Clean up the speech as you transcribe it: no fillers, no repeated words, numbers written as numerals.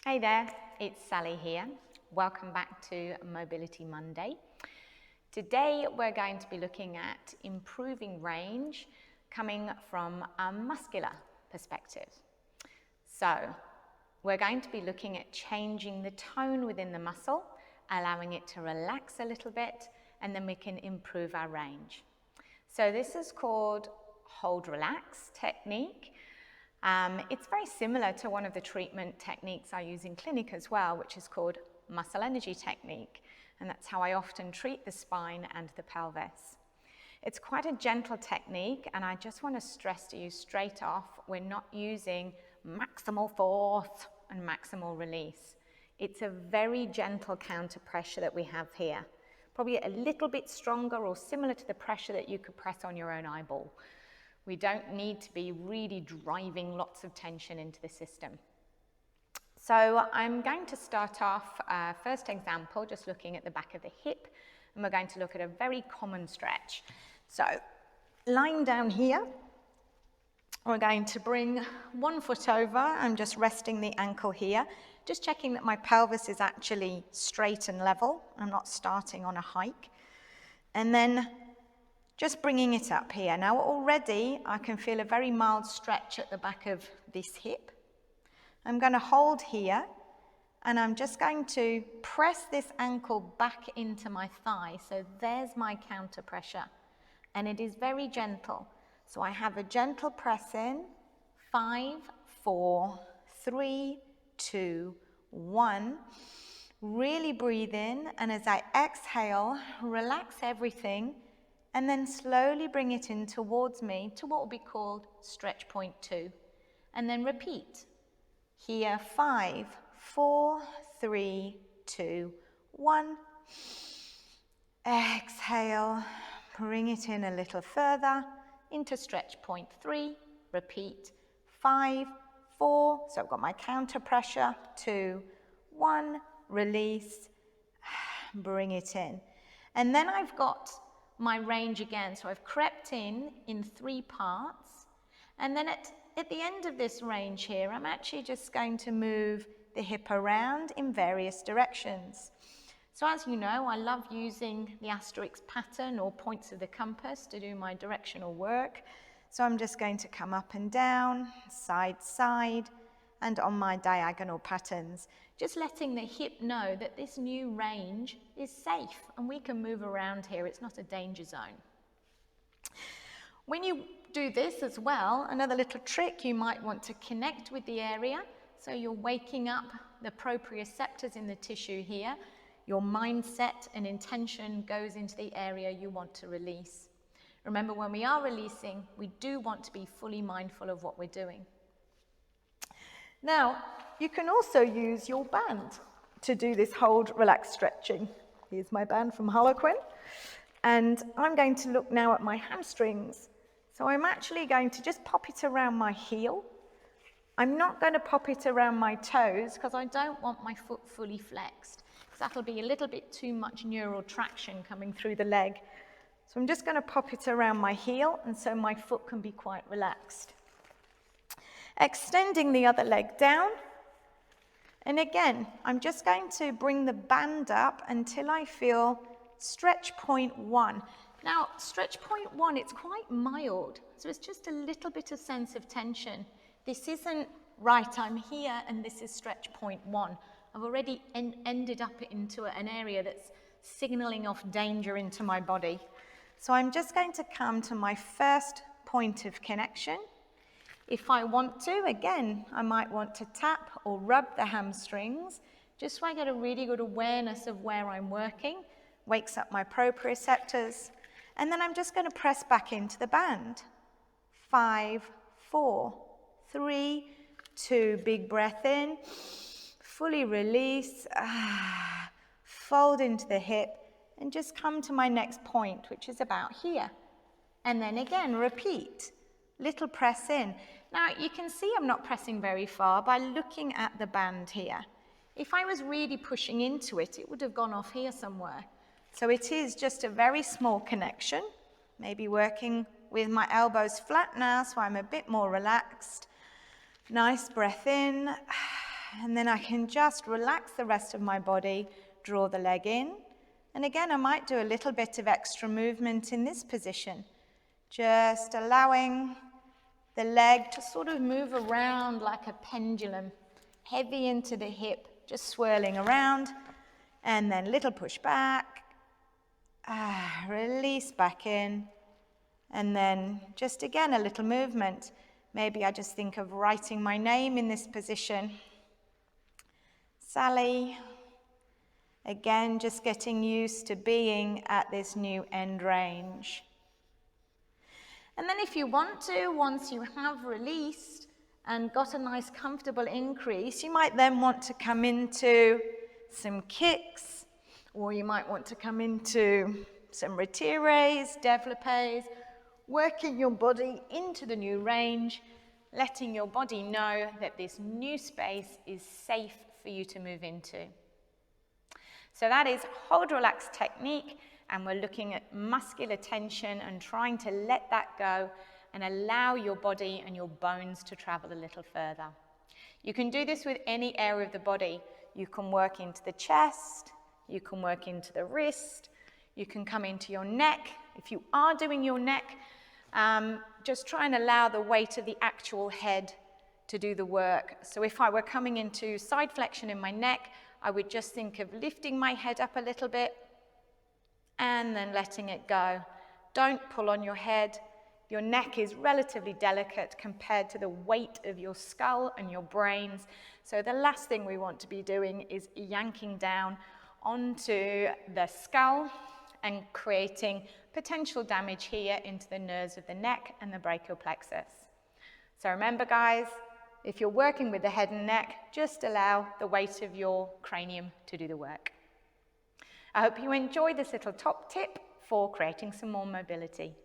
Hey there, it's Sally here. Welcome back to Mobility Monday. Today we're going to be looking at improving range coming from a muscular perspective. So we're going to be looking at changing the tone within the muscle, allowing it to relax a little bit, and then we can improve our range. So this is called hold relax technique. It's very similar to one of the treatment techniques I use in clinic as well, which is called muscle energy technique. And that's how I often treat the spine and the pelvis. It's quite a gentle technique, and I just want to stress to you straight off, we're not using maximal force and maximal release. It's a very gentle counter pressure that we have here. Probably a little bit stronger or similar to the pressure that you could press on your own eyeball. We don't need to be really driving lots of tension into the system. So I'm going to start off, first example, just looking at the back of the hip, and we're going to look at a very common stretch. So lying down here, we're going to bring one foot over. I'm just resting the ankle here, just checking that my pelvis is actually straight and level. I'm not starting on a hike. And then just bringing it up here. Now already I can feel a very mild stretch at the back of this hip. I'm going to hold here, and I'm just going to press this ankle back into my thigh. So there's my counter pressure, and it is very gentle. So I have a gentle press in, 5, 4, 3, 2, 1. Really breathe in, and as I exhale, relax everything, and then slowly bring it in towards me to what will be called stretch point 2. And then repeat. Here, 5, 4, 3, 2, 1. Exhale, bring it in a little further into stretch point 3. Repeat. 5, 4. So I've got my counter pressure. 2, 1. Release. Bring it in. And then I've got my range again. So I've crept in 3 parts, and then at the end of this range here, I'm actually just going to move the hip around in various directions. So as you know, I love using the asterisk pattern or points of the compass to do my directional work. So I'm just going to come up and down, side, side, and on my diagonal patterns, just letting the hip know that this new range is safe and we can move around here. It's not a danger zone. When you do this as well, another little trick, you might want to connect with the area. So you're waking up the proprioceptors in the tissue here. Your mindset and intention goes into the area you want to release. Remember, when we are releasing, we do want to be fully mindful of what we're doing. Now, you can also use your band to do this hold, relax stretching. Here's my band from Harlequin. And I'm going to look now at my hamstrings. So I'm actually going to just pop it around my heel. I'm not going to pop it around my toes because I don't want my foot fully flexed, because that'll be a little bit too much neural traction coming through the leg. So I'm just going to pop it around my heel, and so my foot can be quite relaxed. Extending the other leg down, and again, I'm just going to bring the band up until I feel stretch point 1. Now, stretch point 1, it's quite mild, so it's just a little bit of sense of tension. This isn't right, I'm here, and this is stretch point 1. I've already ended up into an area that's signaling off danger into my body. So I'm just going to come to my first point of connection. If I want to, again, I might want to tap or rub the hamstrings, just so I get a really good awareness of where I'm working, wakes up my proprioceptors, and then I'm just going to press back into the band. 5, 4, 3, 2, big breath in, fully release, fold into the hip, and just come to my next point, which is about here. And then again, repeat. Little press in. Now you can see I'm not pressing very far by looking at the band here. If I was really pushing into it, it would have gone off here somewhere. So it is just a very small connection, maybe working with my elbows flat now so I'm a bit more relaxed. Nice breath in, And then I can just relax the rest of my body, draw the leg in. And again, I might do a little bit of extra movement in this position, just allowing the leg to sort of move around like a pendulum, heavy into the hip, just swirling around, and then little push back, release back in, and then just again a little movement. Maybe I just think of writing my name in this position. Sally. Again, just getting used to being at this new end range. And then if you want to, once you have released and got a nice comfortable increase, you might then want to come into some kicks, or you might want to come into some retires, développés, working your body into the new range, letting your body know that this new space is safe for you to move into. So that is hold, relax technique, and we're looking at muscular tension and trying to let that go and allow your body and your bones to travel a little further. You can do this with any area of the body. You can work into the chest, you can work into the wrist, you can come into your neck. If you are doing your neck, just try and allow the weight of the actual head to do the work. So if I were coming into side flexion in my neck, I would just think of lifting my head up a little bit and then letting it go. Don't pull on your head. Your neck is relatively delicate compared to the weight of your skull and your brains. So the last thing we want to be doing is yanking down onto the skull and creating potential damage here into the nerves of the neck and the brachial plexus. So remember, guys, if you're working with the head and neck, just allow the weight of your cranium to do the work. I hope you enjoyed this little top tip for creating some more mobility.